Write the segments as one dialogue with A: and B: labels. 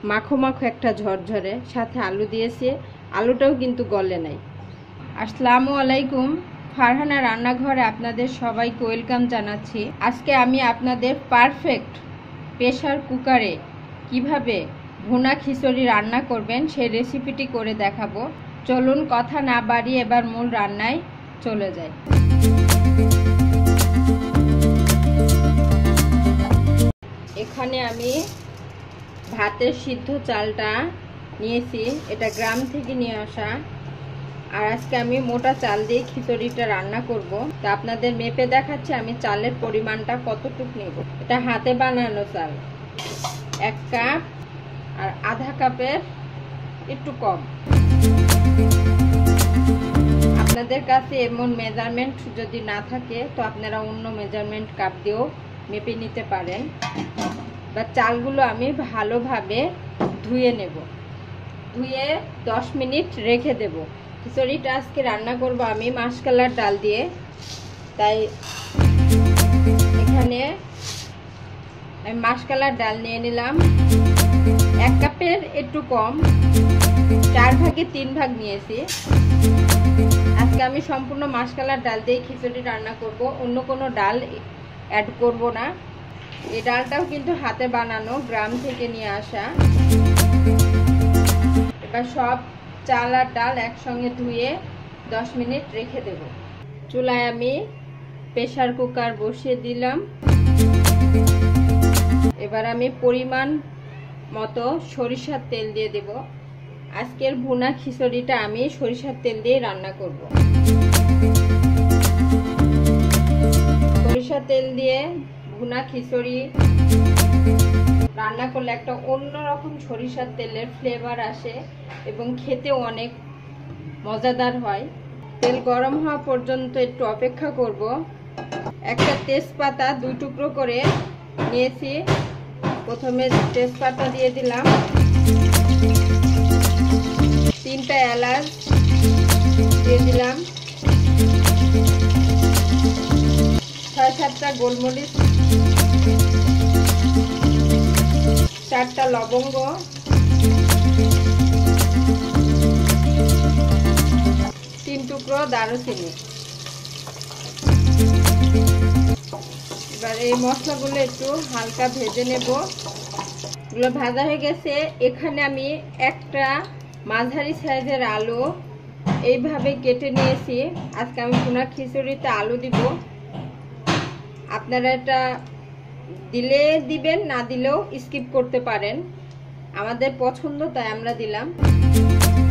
A: মাখো মাখো একটা ঝরঝরে, সাথে আলু দিয়েছি, আলুটাও কিন্তু গলে নাই। আসসালামু আলাইকুম, ফারহানা রান্নাঘরে আপনাদের সবাইকে ওয়েলকাম জানাচ্ছি। আজকে আমি আপনাদের পারফেক্ট প্রেসার কুকারে কিভাবে ভুনা খিচুড়ি রান্না করবেন সেই রেসিপিটি করে দেখাবো। চলুন কথা না বাড়িয়ে এবার মূল রান্নায় চলে যাই। এখানে আমি ভাতের সিদ্ধ চালটা নিয়েছি, এটা গ্রাম থেকে নিয়ে আসা। আর আজকে আমি মোটা চাল দিয়ে খিচুড়িটা রান্না করব। তা আপনাদের মেপে দেখাচ্ছি আমি চালের পরিমাণটা কতটুকু নেব। এটা হাতে বানানো চাল, 1 কাপ আর আধা কাপের একটু কম। আপনাদের কাছে এমন মেজারমেন্ট যদি না থাকে তো আপনারা অন্য মেজারমেন্ট কাপ দিয়েও মেপে নিতে পারেন। বা চালগুলো আমি ভালোভাবে ধুয়ে নেব, ধুয়ে 10 মিনিট রেখে দেব। খিচুড়িটা আজকে রান্না করব আমি মাসকলাইর ডাল দিয়ে, তাই এখানে আমি মাসকলাইর ডাল নিয়ে নিলাম। 1 কাপের একটু কম, 4 ভাগে 3 ভাগ নিয়েছি। আজকে আমি সম্পূর্ণ মাসকলাইর ডাল দিয়ে খিচুড়ি রান্না করব, অন্য কোনো ডাল অ্যাড করব না। এই ডালটাও কিন্তু হাতে বানানো, গ্রাম থেকে নিয়ে আসা। এবার সব চাল আর ডাল একসঙ্গে ধুয়ে 10 মিনিট রেখে দেব। চুলায় আমি প্রেসার কুকার বসিয়ে দিলাম। এবার আমি পরিমাণ মতো সরিষার তেল দিয়ে দেব। আজকের ভুনা খিচুড়িটা আমি সরিষার তেল দিয়ে রান্না করব। সরিষার তেল দিয়ে ভুনা খিচুড়ি রান্না করলে একটা অন্যরকম সরিষার তেলের ফ্লেভার আসে এবং খেতেও অনেক মজাদার হয়। তেল গরম হওয়া পর্যন্ত একটু অপেক্ষা করব। একটা তেজপাতা 2 টুকরো করে নিয়েছি, প্রথমে তেজপাতা দিয়ে দিলাম। 3টা এলাচ দিয়ে দিলাম। 6-7টা গোলমরিচ, 4টা লবঙ্গ, 3 টুকরো দারুচিনি। এবার এই মশলাগুলো একটু হালকা ভেজে নেব। এগুলো ভাজা হয়ে গেছে। এখানে আমি একটা মাঝারি সাইজের আলু এইভাবে কেটে নিয়েছি। আজকে আমি ভুনা খিচুড়িতে আলু দিব। আপনারা এটা দিলে দিবেন, না দিলেও স্কিপ করতে পারেন, আমাদের পছন্দ তাই আমরা দিলাম।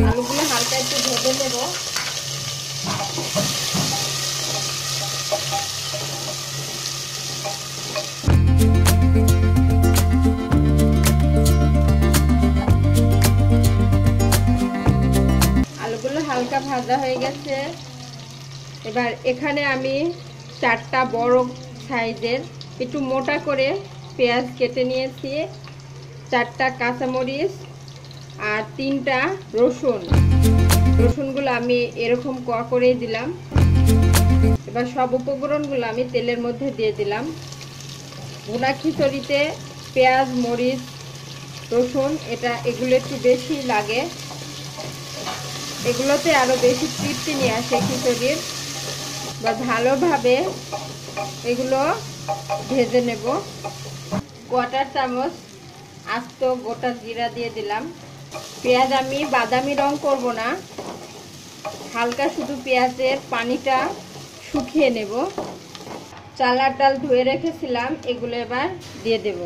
A: আলুগুলো হালকা একটু ভেজে নেব। আলুগুলো হালকা ভাজা হয়ে গেছে। এবার এখানে আমি 4টা বড় সাইজের একটু মোটা করে পেঁয়াজ কেটে নিয়েছি, 4টা কাঁচামরিচ আর 3টা রসুন। রসুনগুলো আমি এরকম কোয়া করে দিলাম। এবার সব উপকরণগুলো আমি তেলের মধ্যে দিয়ে দিলাম। ভুনা খিচুড়িতে পেঁয়াজ, মরিচ, রসুন এগুলো একটু বেশি লাগে, এগুলোতে আরো বেশি তৃপ্তি নিয়ে আসে খিচুড়ির। বা ভালোভাবে এগুলো ভেজে নেব। 1/4 চামচ আস্ত গোটা জিরা দিয়ে দিলাম। পেঁয়াজ আমি বাদামি রং করব না, হালকা শুধু পেঁয়াজের পানিটা শুকিয়ে নেব। চাল আর ডাল ধুয়ে রেখেছিলাম, এগুলো এবার দিয়ে দেব।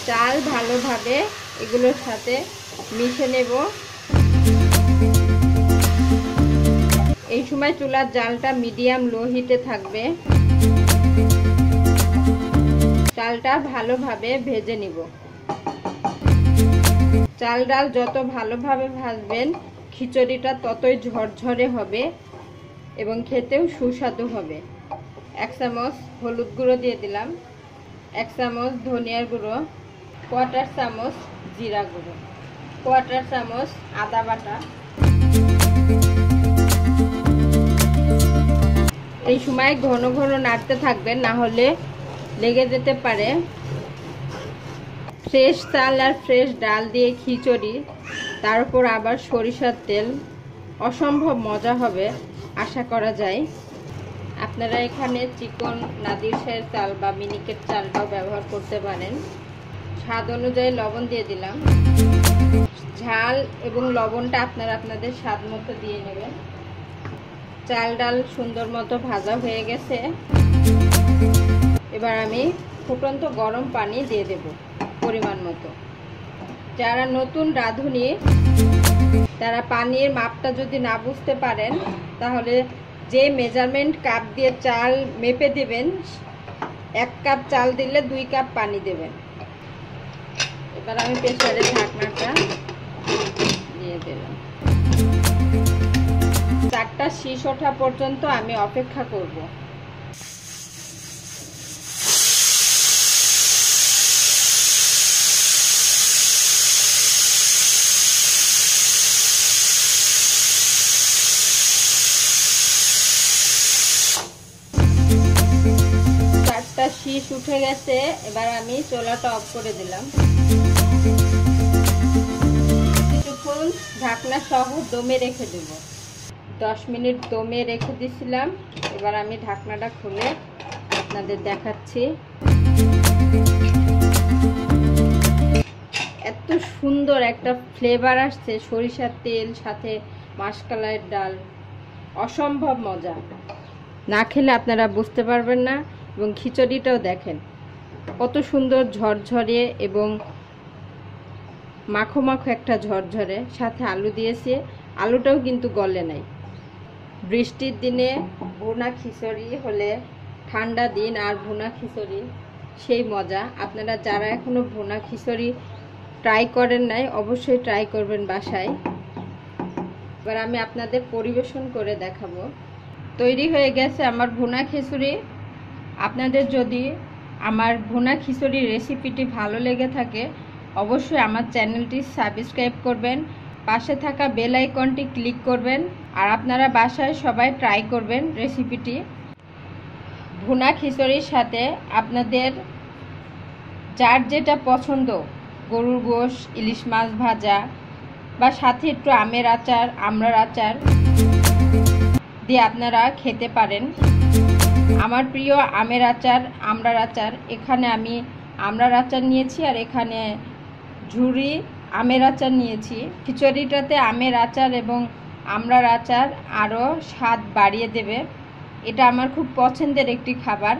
A: চাল ভালোভাবে এগুলোর সাথে মিশে নেব। এই সময় চুলার জালটা মিডিয়াম লো হিটে থাকবে। চালটা ভালোভাবে ভেজে নিব। চাল ডাল যত ভালোভাবে ভাজবেন খিচুড়িটা ততই ঝরঝরে হবে এবং খেতেও সুস্বাদু হবে। 1 চামচ হলুদ গুঁড়ো দিয়ে দিলাম, 1 চামচ ধনিয়ার গুঁড়ো, 1/4 চামচ জিরা গুঁড়ো, 1/4 চামচ আদা বাটা, এই সময় ঘন ঘন নাড়তে থাকবেন, না হলে লেগে যেতে পারে। ফ্রেশ চাল আর ফ্রেশ ডাল দিয়ে খিচুড়ি, তার উপর আবার সরিষার তেল, অসম্ভব মজা হবে আশা করা যায়। আপনারা এখানে চিকন নাদিরশাহের চাল বা মিনিকেট চালটাও ব্যবহার করতে পারেন। স্বাদ অনুযায়ী লবণ দিয়ে দিলাম। ঝাল এবং লবণটা আপনারা আপনাদের স্বাদ মতো দিয়ে নেবেন। চাল ডাল সুন্দর মতো ভাজা হয়ে গেছে। এবার আমি ফুটন্ত গরম পানি দিয়ে দেব পরিমাণ মতো। যারা নতুন রাঁধুনি তারা পানির মাপটা যদি না বুঝতে পারেন, তাহলে যে মেজারমেন্ট কাপ দিয়ে চাল মেপে দেবেন, 1 কাপ চাল দিলে 2 কাপ পানি দেবেন। এবার আমি প্রেসারের ঢাকনাটা দিয়ে দিলাম। 4টা শীষ ওঠা পর্যন্ত আমি অপেক্ষা করব। শীষ উঠে গেছে। এবার আমি চুলাটা অফ করে দিলাম। কিছুক্ষণ ঢাকনা সহ দমে রেখে দেব। 10 মিনিট দমে রেখে দিয়েছিলাম। এবার আমি ঢাকনাটা খুলে আপনাদের দেখাচ্ছি। এত সুন্দর একটা ফ্লেভার আসছে সরিষার তেল সাথে মাসকলাইয়ের ডাল, অসম্ভব মজা। না খেলে আপনারা বুঝতে পারবেন না। এবং খিচুড়িটাও দেখেন কত সুন্দর ঝরঝরে এবং মাখো মাখো একটা ঝরঝরে, সাথে আলু দিয়েছে, আলুটাও কিন্তু গলে নাই। বৃষ্টির দিনে ভুনা খিচুড়ি হলে, ঠান্ডা দিন আর ভুনা খিচুড়ি সেই মজা। আপনারা যারা এখনো ভুনা খিচুড়ি ট্রাই করেন নাই, অবশ্যই ট্রাই করবেন বাসায়। এবার আমি আপনাদের পরিবেশন করে দেখাবো। তৈরি হয়ে গেছে আমার ভুনা খিচুড়ি। আপনাদের যদি আমার ভুনা খিচুড়ির রেসিপিটি ভালো লেগে থাকে, অবশ্যই আমার চ্যানেলটি সাবস্ক্রাইব করবেন, পাশে থাকা বেল আইকনটি ক্লিক করবেন। আর আপনারা বাসায় সবাই ট্রাই করবেন রেসিপিটি। ভুনা খিচুড়ির সাথে আপনাদের যার যেটা পছন্দ, গরুর গোশ, ইলিশ মাছ ভাজা, বা সাথে একটু আমের আচার, আমড়ার আচার দিয়ে আপনারা খেতে পারেন। আমার প্রিয় আমের আচার, আমড়ার আচার। এখানে আমি আমড়ার আচার নিয়েছি আর এখানে ঝুরি আমের আচার নিয়েছি। খিচুড়িটাতে আমের আচার এবং আমড়ার আচার আরও স্বাদ বাড়িয়ে দেবে। এটা আমার খুব পছন্দের একটি খাবার।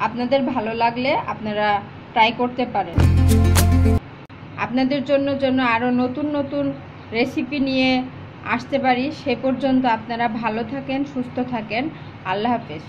A: আপনাদের ভালো লাগলে আপনারা ট্রাই করতে পারেন। আপনাদের জন্য আরও নতুন নতুন রেসিপি নিয়ে আসতে পারি। সে পর্যন্ত আপনারা ভালো থাকেন, সুস্থ থাকেন। আল্লাহ হাফেজ।